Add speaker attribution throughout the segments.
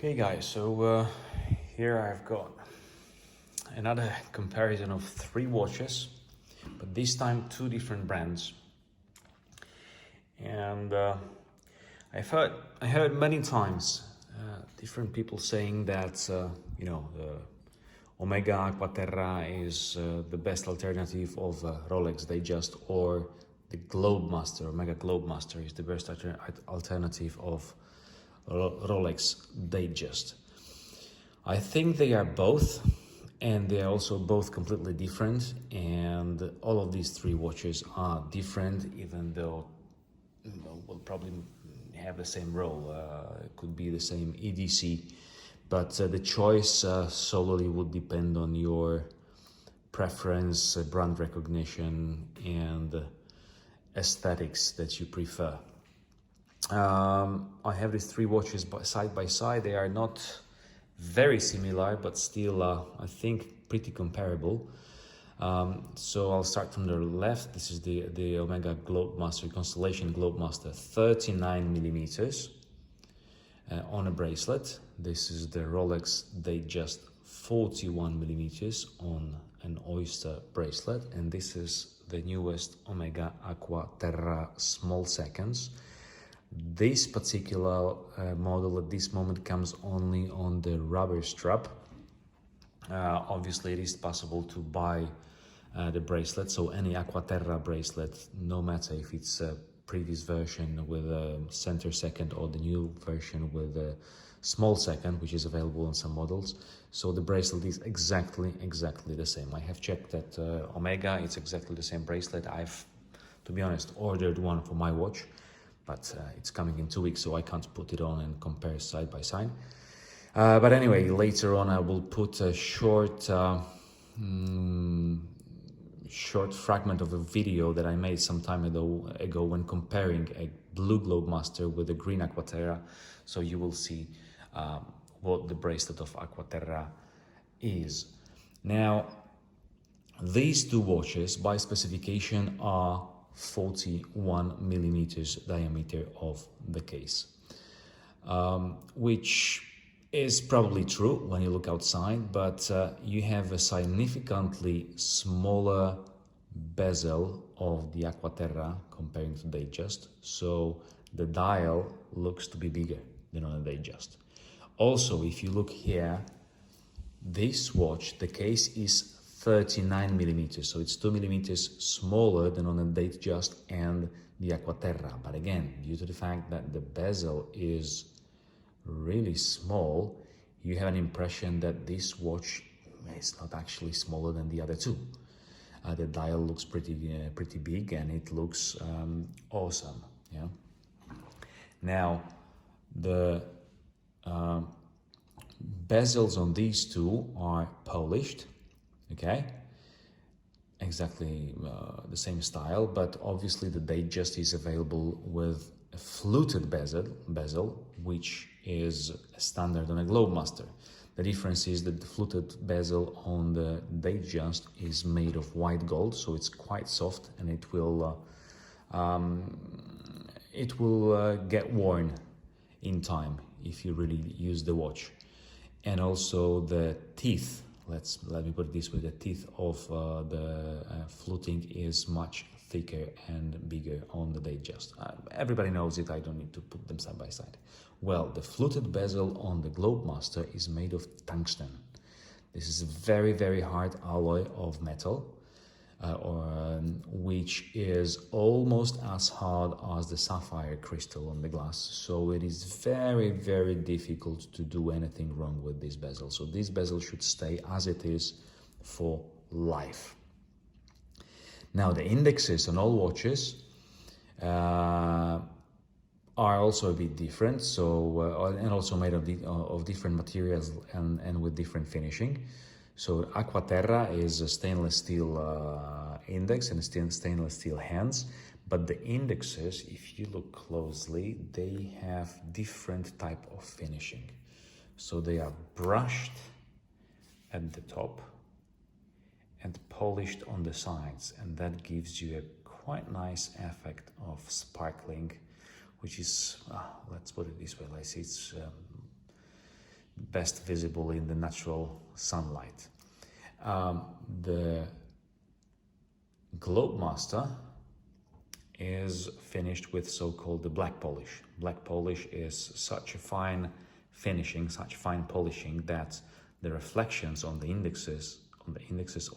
Speaker 1: Okay guys, so here I've got another comparison of 3 watches, but this time 2 different brands. And I heard many times different people saying that the Omega Aqua Terra is the best alternative of Rolex Datejust, or the Globemaster, OMEGA Globemaster is the best alternative of Rolex Datejust. I think they are both, and they are also both completely different, and all of these 3 watches are different, even though will probably have the same role. It could be the same EDC, but the choice solely would depend on your preference, brand recognition, and aesthetics that you prefer. I have these 3 watches side by side. They are not very similar, but still, I think, pretty comparable. So I'll start from the left. This is the OMEGA Globemaster, Constellation Globemaster, 39 millimeters on a bracelet. This is the Rolex Datejust, 41 millimeters on an oyster bracelet, and this is the newest OMEGA Aqua Terra Small Seconds. This particular model at this moment comes only on the rubber strap. Obviously, it is possible to buy the bracelet, so any Aqua Terra bracelet, no matter if it's a previous version with a center second or the new version with a small second, which is available on some models. So the bracelet is exactly the same. I have checked at Omega, it's exactly the same bracelet. I've, to be honest, ordered one for my watch, but it's coming in 2 weeks, so I can't put it on and compare side by side. But anyway, later on I will put a short fragment of a video that I made some time ago when comparing a blue Globemaster with a green Aqua Terra, so you will see what the bracelet of Aqua Terra is. Now, these 2 watches by specification are 41 millimeters diameter of the case, which is probably true when you look outside, but you have a significantly smaller bezel of the Aqua Terra comparing to Datejust, so the dial looks to be bigger than on a Datejust. Also, if you look here, this watch, the case is 39 millimeters, so it's 2 millimeters smaller than on a Datejust and the Aqua Terra. But again, due to the fact that the bezel is really small, you have an impression that this watch is not actually smaller than the other 2. The dial looks pretty big, and it looks awesome. Yeah. Now, the bezels on these 2 are polished. Okay, exactly the same style, but obviously the Datejust is available with a fluted bezel, which is a standard on a Globemaster. The difference is that the fluted bezel on the Datejust is made of white gold, so it's quite soft, and it will get worn in time if you really use the watch. And also the teeth, let me put it this way, the teeth of the fluting is much thicker and bigger on the Datejust. Everybody knows it, I don't need to put them side by side. Well, the fluted bezel on the Globemaster is made of tungsten. This is a very hard alloy of metal, which is almost as hard as the sapphire crystal on the glass. So it is very difficult to do anything wrong with this bezel. So this bezel should stay as it is for life. Now, the indexes on all watches are also a bit different, so and also made of different materials and with different finishing. So Aqua Terra is a stainless steel index and stainless steel hands, but the indexes, if you look closely, they have different type of finishing. So they are brushed at the top and polished on the sides, and that gives you a quite nice effect of sparkling, which is, let's put it this way, let's see, best visible in the natural sunlight. The Globemaster is finished with so-called the black polish. Black polish is such a fine finishing, such fine polishing that the reflections on the indexes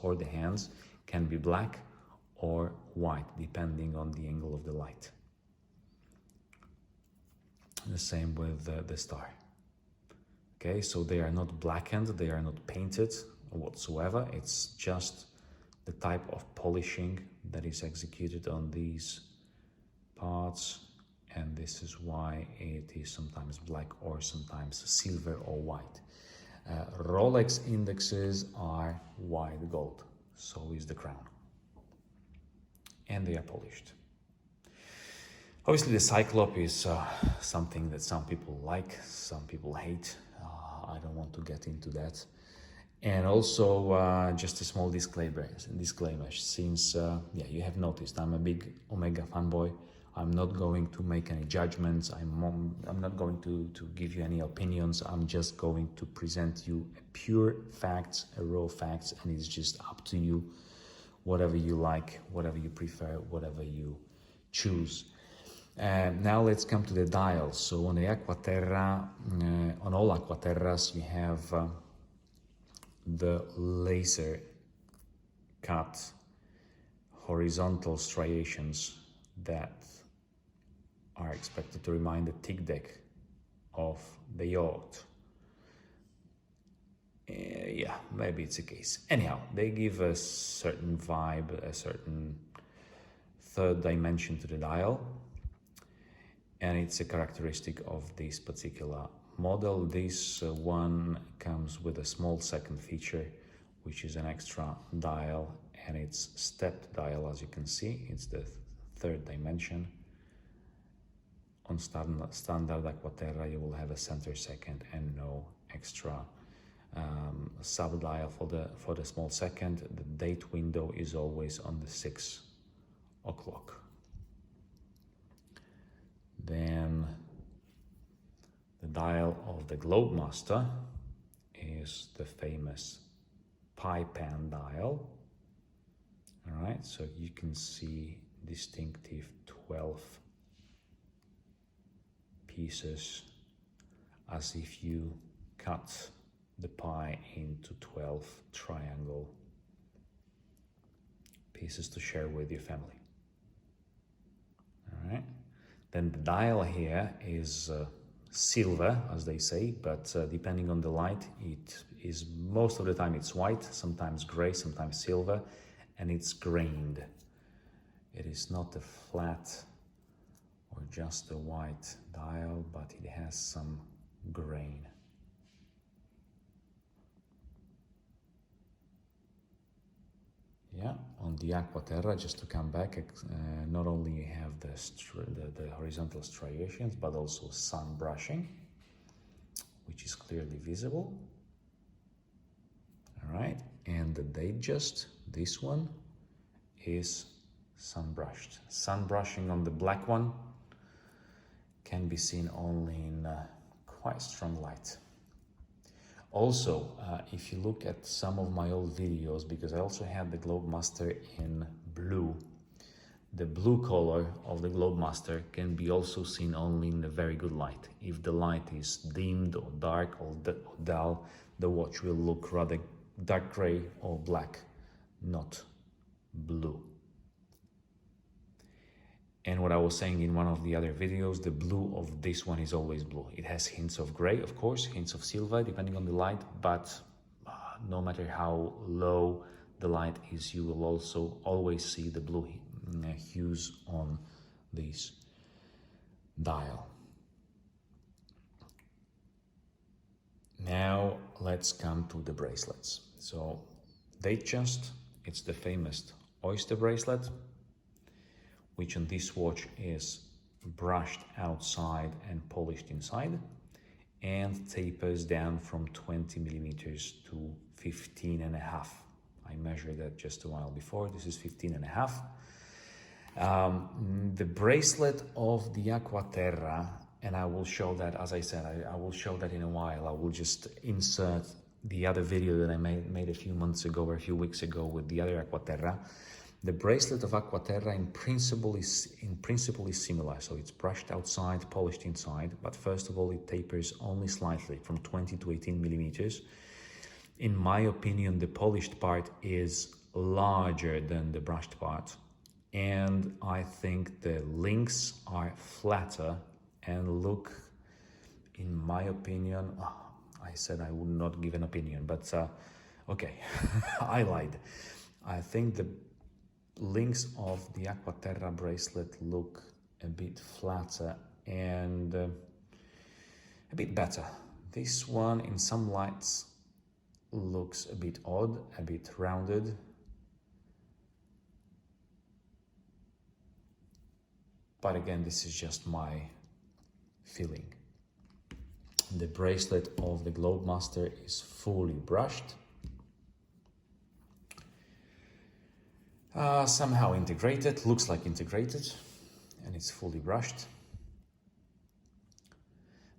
Speaker 1: or the hands can be black or white depending on the angle of the light. The same with the star. Okay, so they are not blackened, they are not painted whatsoever. It's just the type of polishing that is executed on these parts, and this is why it is sometimes black or sometimes silver or white. Rolex indexes are white gold, so is the crown, and they are polished. Obviously the Cyclop is something that some people like, some people hate. I don't want to get into that. And also just a small disclaimer, since you have noticed I'm a big Omega fanboy. I'm not going to make any judgments. I'm not going to give you any opinions. I'm just going to present you pure facts, raw facts, and it's just up to you, whatever you like, whatever you prefer, whatever you choose. Now let's come to the dials. So on the Aqua Terra, on all Aqua Terras, you have the laser cut horizontal striations that are expected to remind the tick deck of the yacht. Yeah, maybe it's a case. Anyhow, they give a certain vibe, a certain third dimension to the dial, and it's a characteristic of this particular model. This one comes with a small second feature, which is an extra dial, and it's stepped dial. As you can see, it's the third dimension. On standard Aqua Terra, you will have a center second and no extra sub dial for the small second. The date window is always on the 6 o'clock. Then the dial of the Globemaster is the famous pie pan dial. All right, so you can see distinctive 12 pieces, as if you cut the pie into 12 triangle pieces to share with your family. All right, then the dial here is silver, as they say, but depending on the light, it is most of the time it's white, sometimes gray, sometimes silver, and it's grained. It is not a flat or just a white dial, but it has some grain. Yeah, on the Aqua Terra, just to come back, not only you have the horizontal striations, but also sun brushing, which is clearly visible. All right, and the Datejust, this one is sun brushed. Sun brushing on the black one can be seen only in quite strong light. Also, if you look at some of my old videos, because I also had the Globemaster in blue, the blue color of the Globemaster can be also seen only in a very good light. If the light is dimmed or dark or dull, the watch will look rather dark gray or black, not blue. And what I was saying in one of the other videos, the blue of this one is always blue. It has hints of gray, of course, hints of silver, depending on the light, but no matter how low the light is, you will also always see the blue hues on this dial. Now let's come to the bracelets. So Datejust, it's the famous oyster bracelet, which on this watch is brushed outside and polished inside, and tapers down from 20 millimeters to 15.5. I measured that just a while before. This is 15.5. The bracelet of the Aqua Terra and I will show that, as I said, I will show that in a while. I will just insert the other video that I made a few months ago or a few weeks ago with the other Aqua Terra. The bracelet of Aqua Terra in principle is similar. So it's brushed outside, polished inside, but first of all, it tapers only slightly from 20 to 18 millimeters. In my opinion, the polished part is larger than the brushed part. And I think the links are flatter and look, in my opinion, I said I would not give an opinion, but okay, I lied. I think the links of the Aqua Terra bracelet look a bit flatter and a bit better. This one in some lights looks a bit odd, a bit rounded. But again, this is just my feeling. The bracelet of the Globemaster is fully brushed. Somehow integrated, looks like integrated, and it's fully brushed.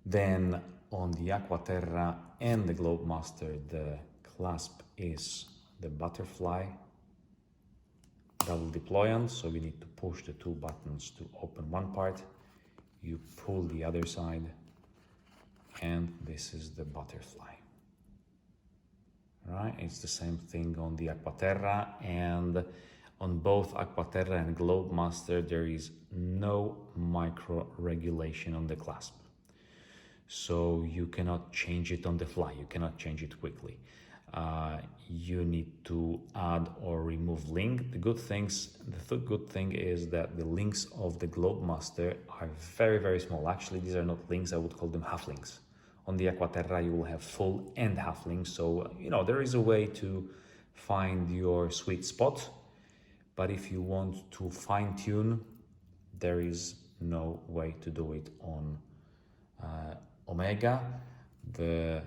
Speaker 1: Then on the Aqua Terra and the Globemaster, the clasp is the butterfly double deployant, so we need to push the two buttons to open one part, you pull the other side, and this is the butterfly. Right, it's the same thing on the Aqua Terra, and on both Aqua Terra and Globemaster there is no micro regulation on the clasp. So you cannot change it on the fly, you cannot change it quickly. You need to add or remove link. The good thing is that the links of the Globemaster are very, very small. Actually, these are not links, I would call them half links. On the Aqua Terra, you will have full and half links. So, you know, there is a way to find your sweet spot. But if you want to fine tune, there is no way to do it on Omega. The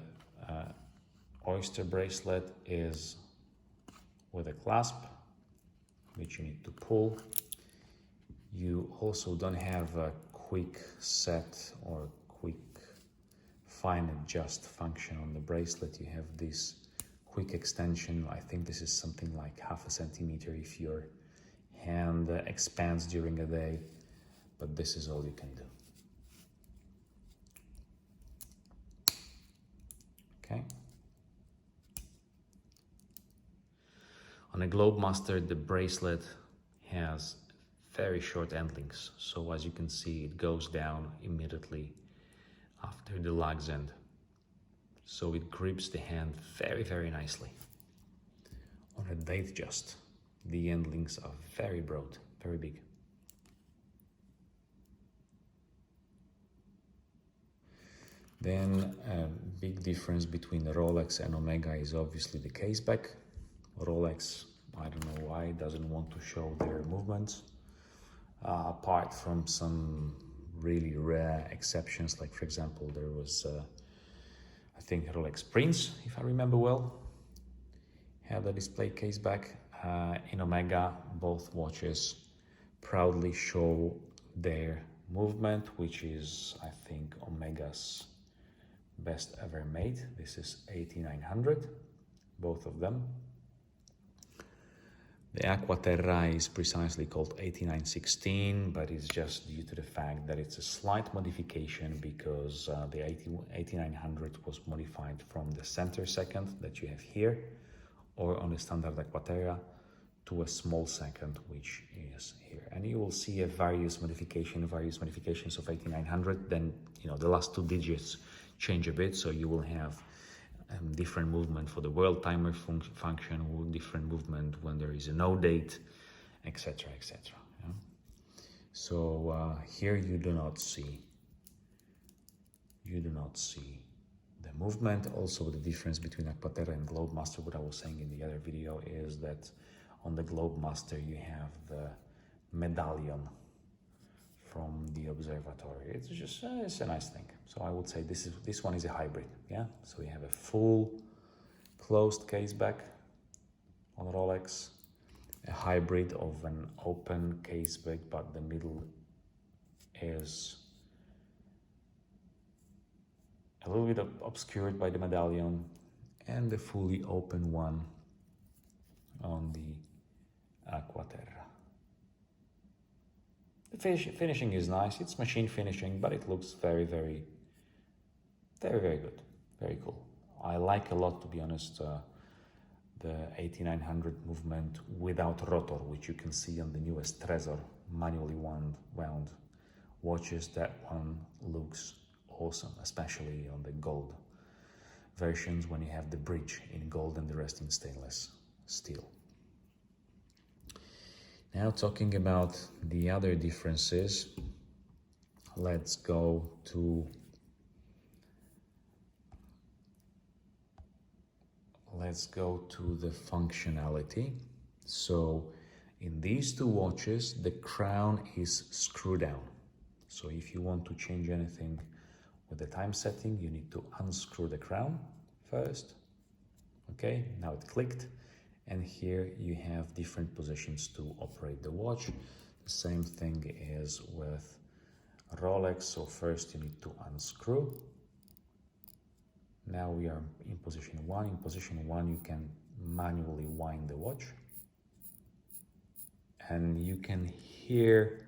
Speaker 1: Oyster bracelet is with a clasp, which you need to pull. You also don't have a quick set or quick fine adjust function on the bracelet. You have this quick extension. I think this is something like ½ centimeter if your hand expands during a day, but this is all you can do. Okay. On a Globemaster, the bracelet has very short end links. So as you can see, it goes down immediately after the lug's end. So it grips the hand very, very nicely. On a Datejust, the end links are very broad, very big. Then a big difference between the Rolex and Omega is obviously the case back. Rolex, I don't know why, doesn't want to show their movements. Apart from some really rare exceptions, like for example, there was, I think Rolex Prince, if I remember well, had a display case back. In Omega, both watches proudly show their movement, which is, I think, Omega's best ever made. This is 8900, both of them. The Aqua Terra is precisely called 8916, but it's just due to the fact that it's a slight modification because the 8900 was modified from the center second that you have here, or on the standard Aqua Terra, to a small second, which is here. And you will see various modifications of 8900. Then, you know, the last two digits change a bit, so you will have different movement for the world timer function, different movement when there is a no date, etc., etc. Yeah? So here you do not see the movement. Also, the difference between Aqua Terra and Globemaster, what I was saying in the other video, is that on the Globemaster you have the medallion from the observatory. It's just it's a nice thing. So I would say this one is a hybrid. Yeah, so we have a full closed case back on Rolex, a hybrid of an open case back, but the middle is a little bit obscured by the medallion, and the fully open one on the Aqua Terra. The finishing is nice. It's machine finishing, but it looks very, very good. Very cool. I like a lot, to be honest, the 8900 movement without rotor, which you can see on the newest Trezor manually wound watches. That one looks awesome, especially on the gold versions when you have the bridge in gold and the rest in stainless steel. Now, talking about the other differences, let's go to the functionality. So in these two watches, the crown is screw down. So if you want to change anything with the time setting, you need to unscrew the crown first. Okay, now it clicked. And here you have different positions to operate the watch. The same thing is with Rolex. So first you need to unscrew. Now we are in position 1. In position 1 you can manually wind the watch. And you can hear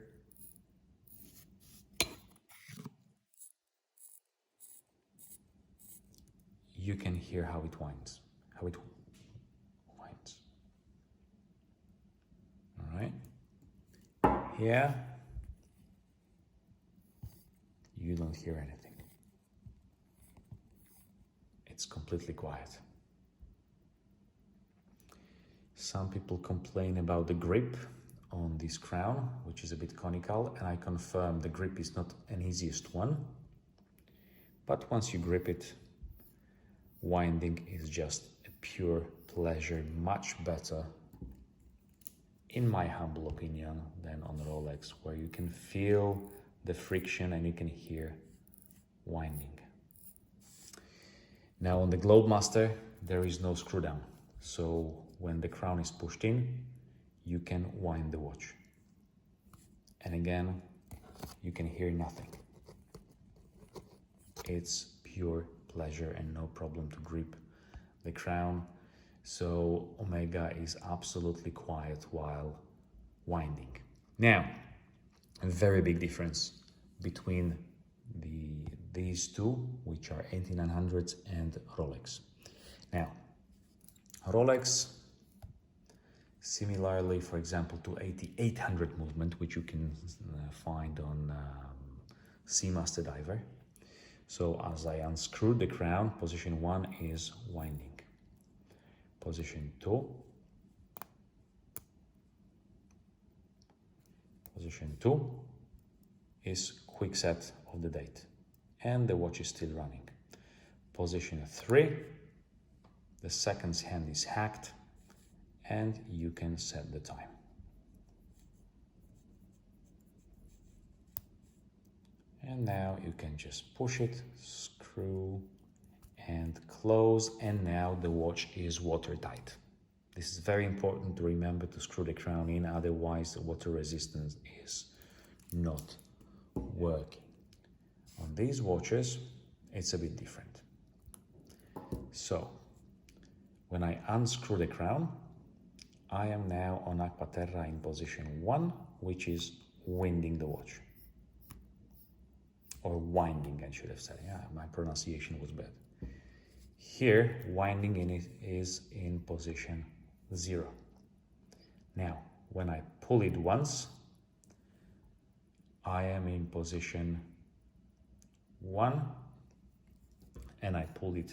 Speaker 1: how it winds. All right. Here you don't hear anything. It's completely quiet. Some people complain about the grip on this crown, which is a bit conical, and I confirm the grip is not an easiest one. But once you grip it, winding is just a pure pleasure, much better, in my humble opinion, than on Rolex, where you can feel the friction and you can hear winding. Now on the Globemaster, there is no screw down. So when the crown is pushed in, you can wind the watch. And again, you can hear nothing. It's pure pleasure and no problem to grip the crown. So Omega is absolutely quiet while winding. Now, a very big difference between these two, which are 8900s and Rolex. Now, Rolex, similarly, for example, to 8800 movement, which you can find on Seamaster Diver. So as I unscrew the crown, position 1 is winding. Position 2. Position 2 is quick set of the date, and the watch is still running. Position 3, the seconds hand is hacked, and you can set the time. And now you can just push it, screw, and close, and now the watch is watertight. This is very important to remember to screw the crown in, otherwise the water resistance is not working. On these watches, it's a bit different. So, when I unscrew the crown, I am now on Aqua Terra in position 1, which is winding the watch. Or winding, I should have said. Yeah, my pronunciation was bad. Here, winding in it is in position 0. Now, when I pull it once, I am in position 1, and I pull it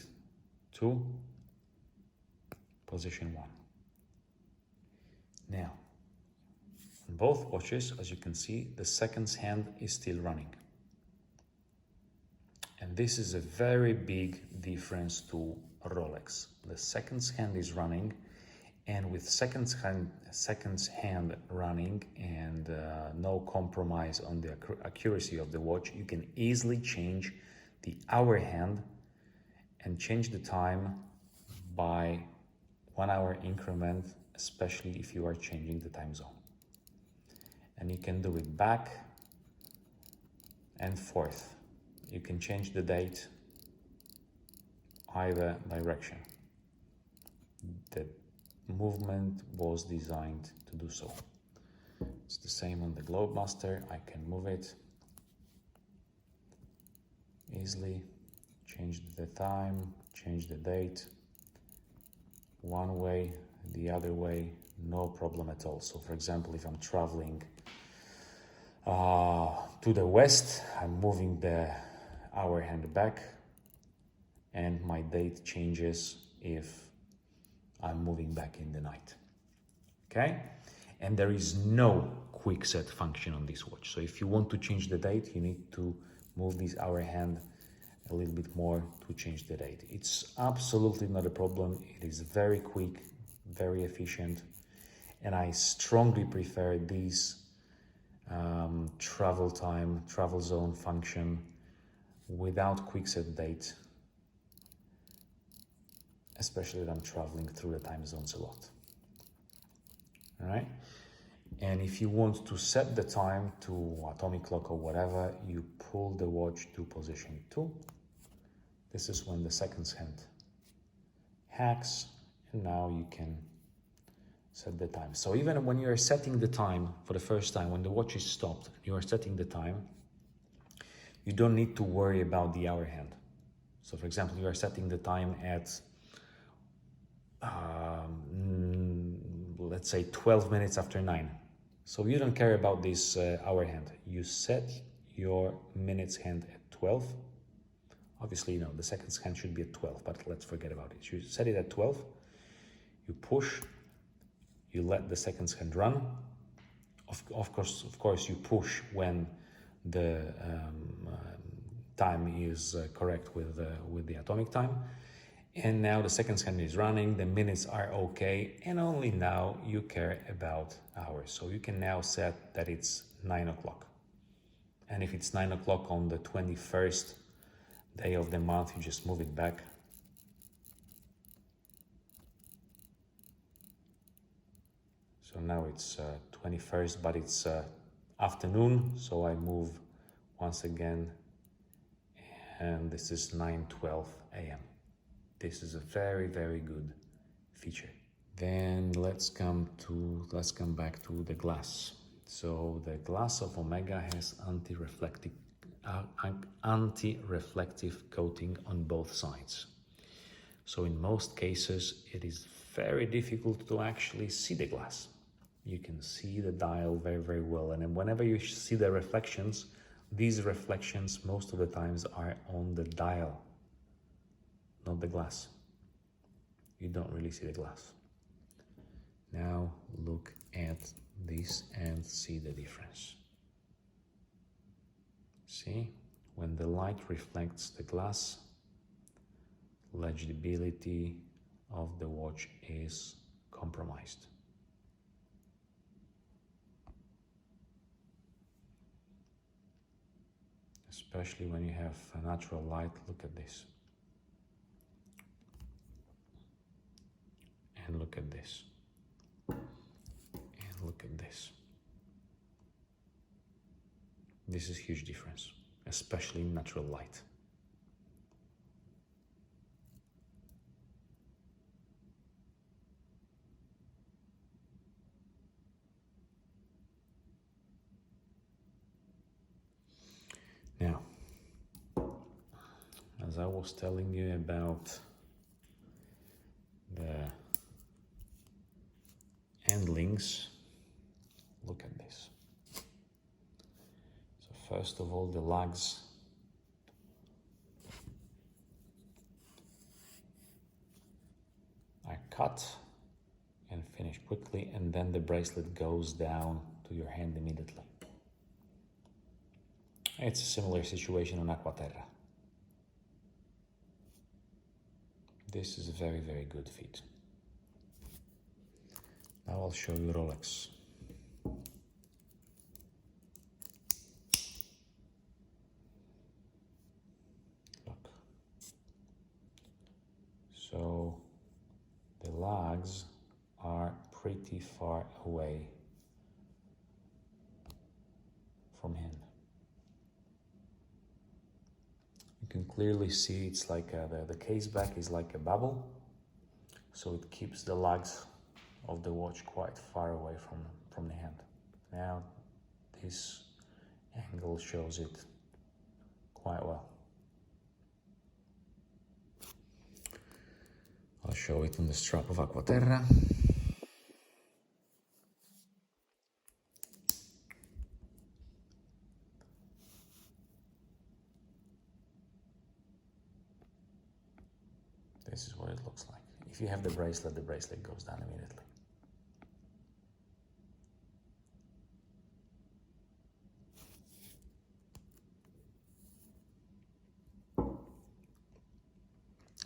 Speaker 1: to position 1. Now, on both watches, as you can see, the seconds hand is still running. And this is a very big difference to Rolex. The seconds hand is running, and with seconds hand running and no compromise on the accuracy of the watch, you can easily change the hour hand and change the time by 1 hour increment, especially if you are changing the time zone. And you can do it back and forth. You can change the date either direction. The movement was designed to do so. It's the same on the Globemaster. I can move it easily, change the time, change the date, one way, the other way, no problem at all. So for example, if I'm traveling to the west, I'm moving the hour hand back, and my date changes if I'm moving back in the night. Okay? And there is no quick set function on this watch. So if you want to change the date, you need to move this hour hand a little bit more to change the date. It's absolutely not a problem. It is very quick, very efficient, and I strongly prefer this travel zone function without quick set date, especially when I'm traveling through the time zones a lot. All right. And if you want to set the time to atomic clock or whatever, you pull the watch to position 2. This is when the seconds hand hacks, and now you can set the time. So even when you are setting the time for the first time, when the watch is stopped, you are setting the time, you don't need to worry about the hour hand. So for example, you are setting the time at let's say 12 minutes after 9. So you don't care about this hour hand. You set your minutes hand at 12. Obviously, you know, the seconds hand should be at 12, but let's forget about it. You set it at 12, you push, you let the seconds hand run. Of course, you push when the time is correct with the atomic time. And now the seconds hand is running, the minutes are okay, and only now you care about hours. So you can now set that it's 9 o'clock. And if it's 9 o'clock on the 21st day of the month, you just move it back. So now it's 21st, but it's afternoon, so I move once again, and this is 9:12 a.m. This is a very, very good feature. Then let's come back to the glass. So the glass of Omega has anti-reflective coating on both sides. So in most cases, it is very difficult to actually see the glass. You can see the dial very, very well. And then whenever you see the reflections, these reflections most of the times are on the dial, not the glass. You don't really see the glass. Now look at this and see the difference. See, when the light reflects the glass, legibility of the watch is compromised. Especially when you have a natural light. Look at this. And look at this. And look at this. This is a huge difference, especially in natural light. Now, as I was telling you about the end links, look at this. So first of all, the lugs are cut and finished quickly, and then the bracelet goes down to your hand immediately. It's a similar situation on Aqua Terra. This is a very, very good fit. Now I'll show you Rolex. Look. So the lugs are pretty far away from him. You can clearly see it's like the case back is like a bubble, so it keeps the lugs of the watch quite far away from the hand. Now this angle shows it quite well. I'll show it on the strap of Aqua Terra. This is what it looks like. If you have the bracelet goes down immediately.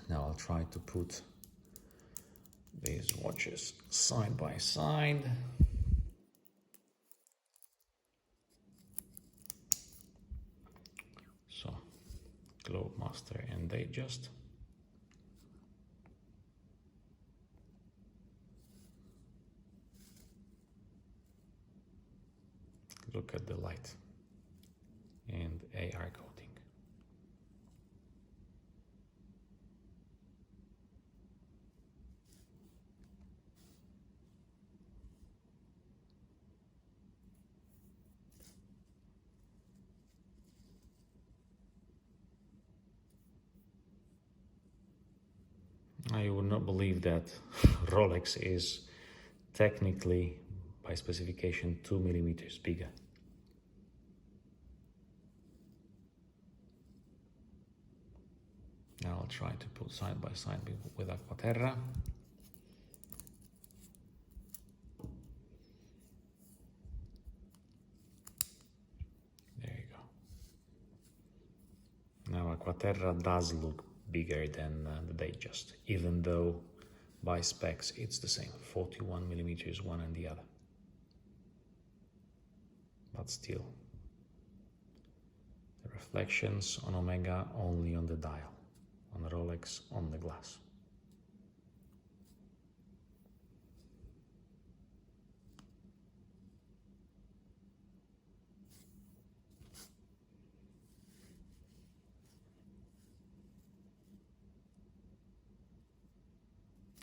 Speaker 1: Now I'll try to put these watches side by side. So, Globemaster and Datejust. Look at the light and AR coating. I would not believe that Rolex is technically, by specification, 2 millimeters bigger. Now I'll try to put side by side with Aqua Terra. There you go. Now Aqua Terra does look bigger than the Datejust, even though by specs it's the same, 41 millimeters one and the other. But still, the reflections on Omega only on the dial, on Rolex on the glass.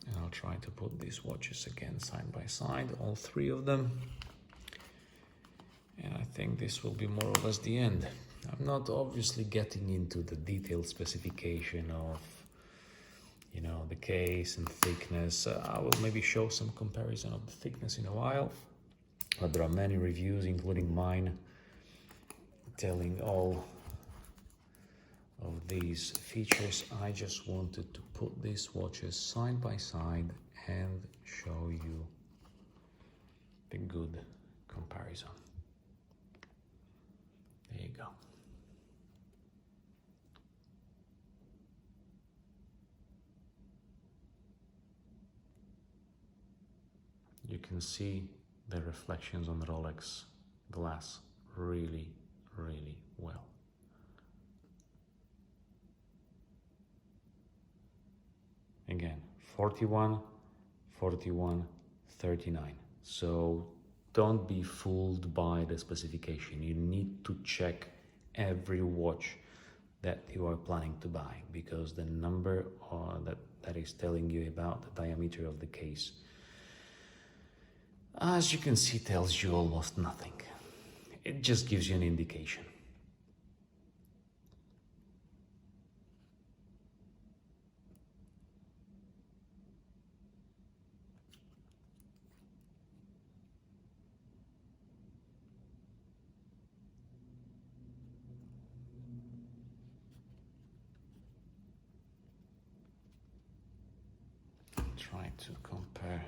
Speaker 1: And I'll try to put these watches again side by side, all three of them. And I think this will be more or less the end. I'm not obviously getting into the detailed specification of, you know, the case and thickness. I will maybe show some comparison of the thickness in a while, but there are many reviews, including mine, telling all of these features. I just wanted to put these watches side by side and show you the good comparison. There you go. You can see the reflections on the Rolex glass really, really well. Again, 41, 41, 39. So don't be fooled by the specification. You need to check every watch that you are planning to buy, because the number that is telling you about the diameter of the case, as you can see, tells you almost nothing. It just gives you an indication. Try to compare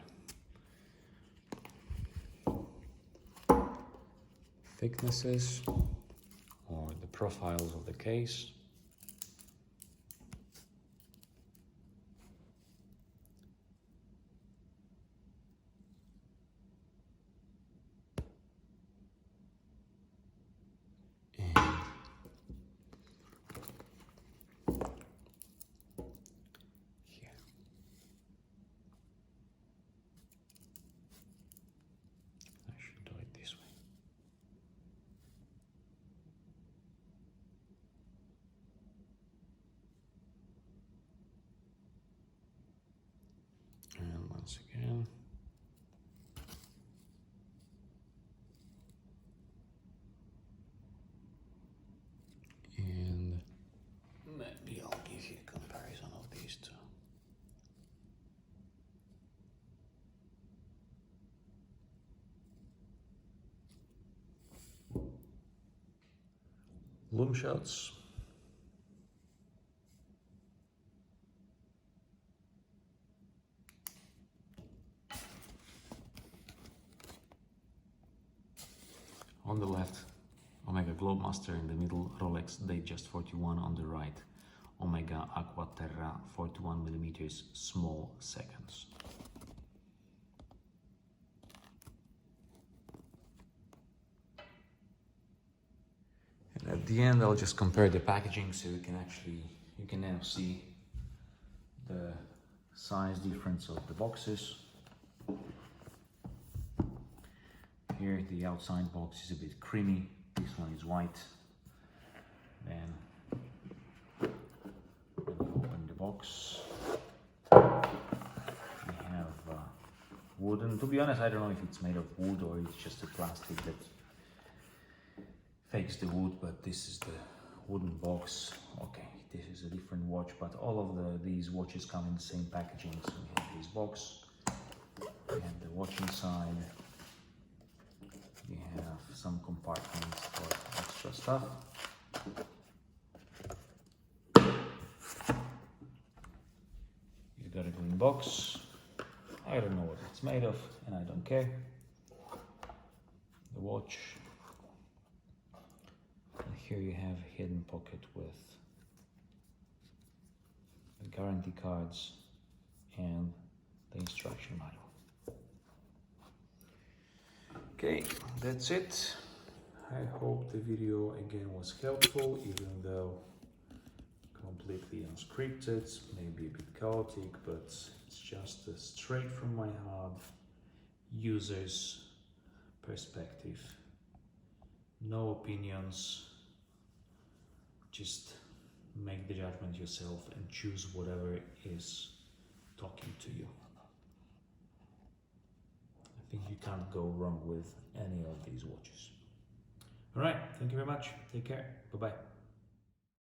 Speaker 1: thicknesses or the profiles of the case. bloom shots. On the left, OMEGA Globemaster, in the middle, ROLEX Datejust 41, on the right, OMEGA Aqua Terra 41mm Small Seconds. And at the end, I'll just compare the packaging so you can now see the size difference of the boxes. Here the outside box is a bit creamy, this one is white. Then when you open the box, we have wooden. To be honest, I don't know if it's made of wood or it's just a plastic that fakes the wood, but this is the wooden box. Okay, this is a different watch, but all of these watches come in the same packaging. So we have this box, we have the watch inside. We have some compartments for extra stuff. You've got a green box. I don't know what it's made of, and I don't care. The watch. And here you have a hidden pocket with the guarantee cards and the instruction manual. Okay, that's it. I hope the video again was helpful, even though completely unscripted, maybe a bit chaotic, but it's just straight from my heart, user's perspective. No opinions, just make the judgment yourself and choose whatever is talking to you. I think you can't go wrong with any of these watches. All right, thank you very much. Take care. Bye-bye.